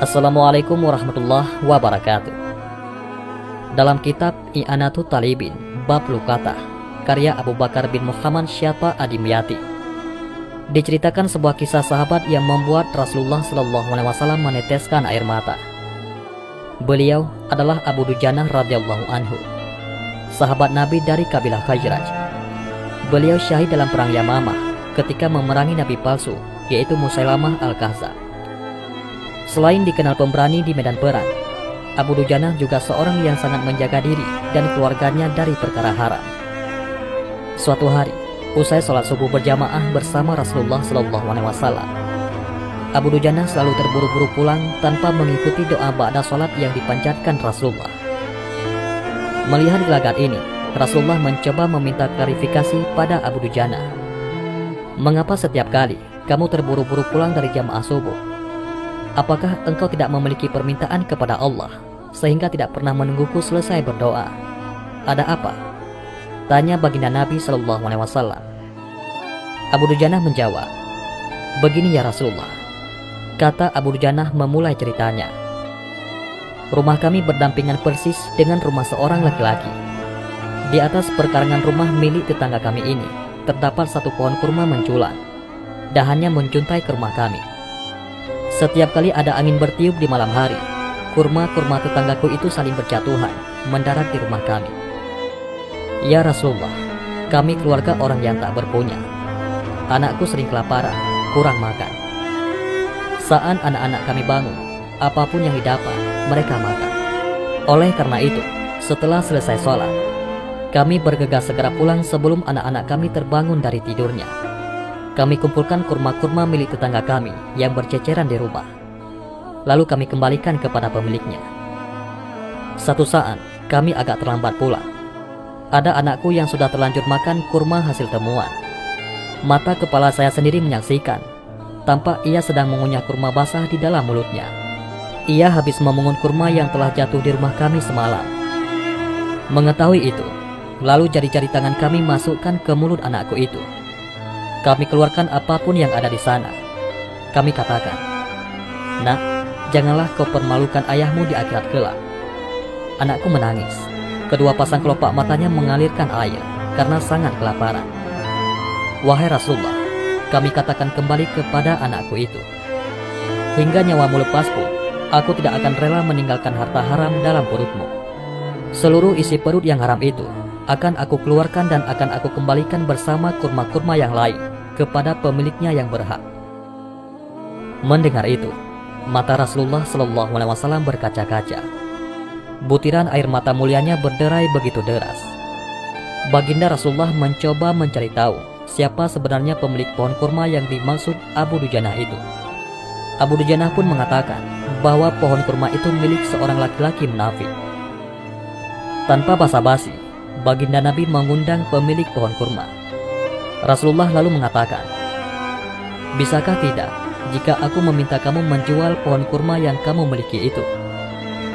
Assalamualaikum warahmatullahi wabarakatuh. Dalam kitab I'anatul Talibin Bab Lukatah karya Abu Bakar bin Muhammad Syafa Adimyati, diceritakan sebuah kisah sahabat yang membuat Rasulullah SAW meneteskan air mata. Beliau adalah Abu Dujanah radhiyallahu anhu, sahabat Nabi dari kabilah Khazraj. Beliau syahid dalam perang Yamamah ketika memerangi nabi palsu, yaitu Musailamah al-Kadzdzab. Selain dikenal pemberani di medan perang, Abu Dujanah juga seorang yang sangat menjaga diri dan keluarganya dari perkara haram. Suatu hari, usai sholat subuh berjamaah bersama Rasulullah SAW, Abu Dujanah selalu terburu-buru pulang tanpa mengikuti doa ba'da sholat yang dipanjatkan Rasulullah. Melihat gelagat ini, Rasulullah mencoba meminta klarifikasi pada Abu Dujanah. Mengapa setiap kali kamu terburu-buru pulang dari jamaah subuh? Apakah engkau tidak memiliki permintaan kepada Allah sehingga tidak pernah menungguku selesai berdoa? Ada apa? Tanya baginda Nabi SAW. Abu Dujanah menjawab, begini ya Rasulullah. Kata Abu Dujanah memulai ceritanya. Rumah kami berdampingan persis dengan rumah seorang laki-laki. Di atas perkarangan rumah milik tetangga kami ini terdapat satu pohon kurma menjulang. Dahannya menjuntai ke rumah kami. Setiap kali ada angin bertiup di malam hari, kurma-kurma tetanggaku itu saling berjatuhan, mendarat di rumah kami. Ya Rasulullah, kami keluarga orang yang tak berpunya. Anakku sering kelaparan, kurang makan. Saat anak-anak kami bangun, apapun yang didapat, mereka makan. Oleh karena itu, setelah selesai sholat, kami bergegas segera pulang sebelum anak-anak kami terbangun dari tidurnya. Kami kumpulkan kurma-kurma milik tetangga kami yang berceceran di rumah. Lalu kami kembalikan kepada pemiliknya. Satu saat, kami agak terlambat pulang. Ada anakku yang sudah terlanjur makan kurma hasil temuan. Mata kepala saya sendiri menyaksikan. Tampak ia sedang mengunyah kurma basah di dalam mulutnya. Ia habis memungut kurma yang telah jatuh di rumah kami semalam. Mengetahui itu, lalu jari-jari tangan kami masukkan ke mulut anakku itu. Kami keluarkan apapun yang ada di sana. Kami katakan, "Nak, janganlah kau permalukan ayahmu di akhirat kelak." Anakku menangis. Kedua pasang kelopak matanya mengalirkan air karena sangat kelaparan. Wahai Rasulullah, kami katakan kembali kepada anakku itu, hingga nyawamu lepas pun, aku tidak akan rela meninggalkan harta haram dalam perutmu. Seluruh isi perut yang haram itu akan aku keluarkan dan akan aku kembalikan bersama kurma-kurma yang lain kepada pemiliknya yang berhak. Mendengar itu, mata Rasulullah SAW berkaca-kaca. Butiran air mata mulianya berderai begitu deras. Baginda Rasulullah mencoba mencari tahu siapa sebenarnya pemilik pohon kurma yang dimaksud Abu Dujanah itu. Abu Dujanah pun mengatakan bahwa pohon kurma itu milik seorang laki-laki munafik. Tanpa basa-basi, baginda Nabi mengundang pemilik pohon kurma. Rasulullah lalu mengatakan, bisakah tidak jika aku meminta kamu menjual pohon kurma yang kamu miliki itu?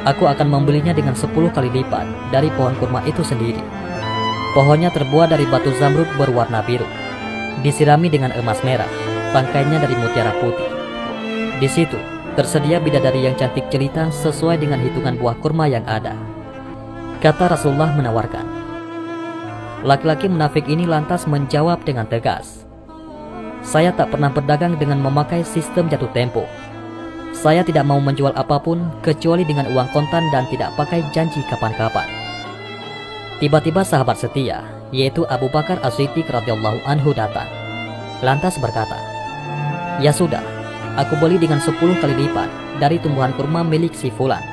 Aku akan membelinya dengan 10 kali lipat dari pohon kurma itu sendiri. Pohonnya terbuat dari batu zamrud berwarna biru, disirami dengan emas merah, tangkainya dari mutiara putih. Di situ tersedia bidadari yang cantik jelita sesuai dengan hitungan buah kurma yang ada. Kata Rasulullah menawarkan. Laki-laki munafik ini lantas menjawab dengan tegas, saya tak pernah berdagang dengan memakai sistem jatuh tempo. Saya tidak mau menjual apapun kecuali dengan uang kontan dan tidak pakai janji kapan-kapan. Tiba-tiba sahabat setia, yaitu Abu Bakar As-Siddiq radhiyallahu anhu datang. Lantas berkata, ya sudah, aku beli dengan 10 kali lipat dari tumbuhan kurma milik si Fulan,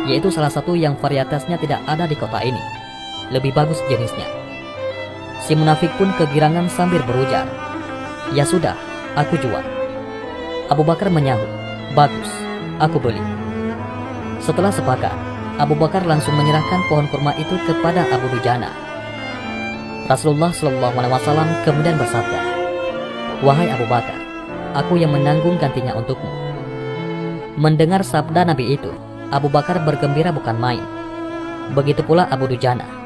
yaitu salah satu yang varietasnya tidak ada di kota ini. Lebih bagus jenisnya. Si munafik pun kegirangan sambil berujar, ya sudah, aku jual. Abu Bakar menyahut, bagus, aku beli. Setelah sepakat, Abu Bakar langsung menyerahkan pohon kurma itu kepada Abu Dujanah. Rasulullah SAW kemudian bersabda, wahai Abu Bakar, aku yang menanggung gantinya untukmu. Mendengar sabda Nabi itu, Abu Bakar bergembira bukan main. Begitu pula Abu Dujanah.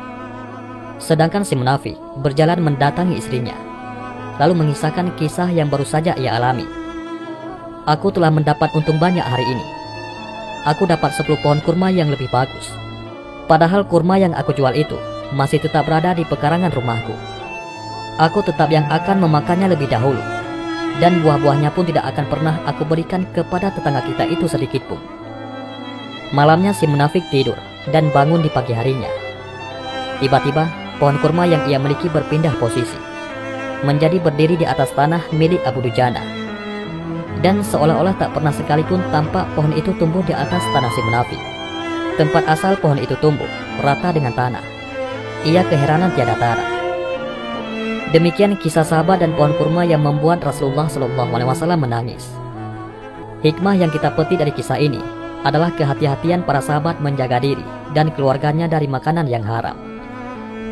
Sedangkan si munafik berjalan mendatangi istrinya, lalu mengisahkan kisah yang baru saja ia alami. Aku telah mendapat untung banyak hari ini. aku dapat 10 pohon kurma yang lebih bagus. Padahal kurma yang aku jual itu masih tetap berada di pekarangan rumahku. Aku tetap yang akan memakannya lebih dahulu, dan buah-buahnya pun tidak akan pernah aku berikan kepada tetangga kita itu sedikit pun. Malamnya si munafik tidur dan bangun di pagi harinya. Tiba-tiba pohon kurma yang ia miliki berpindah posisi, menjadi berdiri di atas tanah milik Abu Dujana. Dan seolah-olah tak pernah sekalipun tampak pohon itu tumbuh di atas tanah si munafik. Tempat asal pohon itu tumbuh rata dengan tanah. Ia keheranan tiada tara. Demikian kisah sahabat dan pohon kurma yang membuat Rasulullah SAW menangis. Hikmah yang kita petik dari kisah ini adalah kehati-hatian para sahabat menjaga diri dan keluarganya dari makanan yang haram.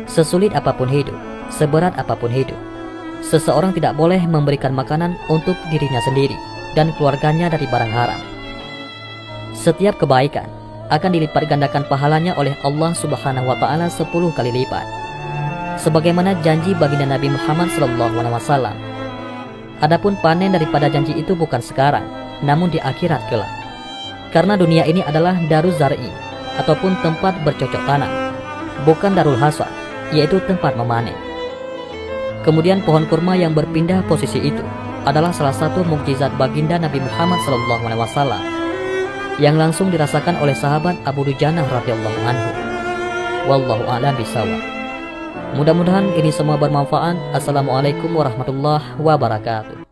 Sesulit apapun hidup, seberat apapun hidup, seseorang tidak boleh memberikan makanan untuk dirinya sendiri dan keluarganya dari barang haram. Setiap kebaikan akan dilipat gandakan pahalanya oleh Allah Subhanahu wa Ta'ala 10 kali lipat, sebagaimana janji baginda Nabi Muhammad SAW. Adapun panen daripada janji itu bukan sekarang, namun di akhirat kelak. Karena dunia ini adalah daruz zar'i, ataupun tempat bercocok tanam, bukan darul hasad, yaitu tempat memanen. Kemudian pohon kurma yang berpindah posisi itu adalah salah satu mukjizat baginda Nabi Muhammad SAW yang langsung dirasakan oleh sahabat Abu Dujana radhiyallahu anhu. Wallahu a'lam bishawab. Mudah-mudahan ini semua bermanfaat. Assalamualaikum warahmatullahi wabarakatuh.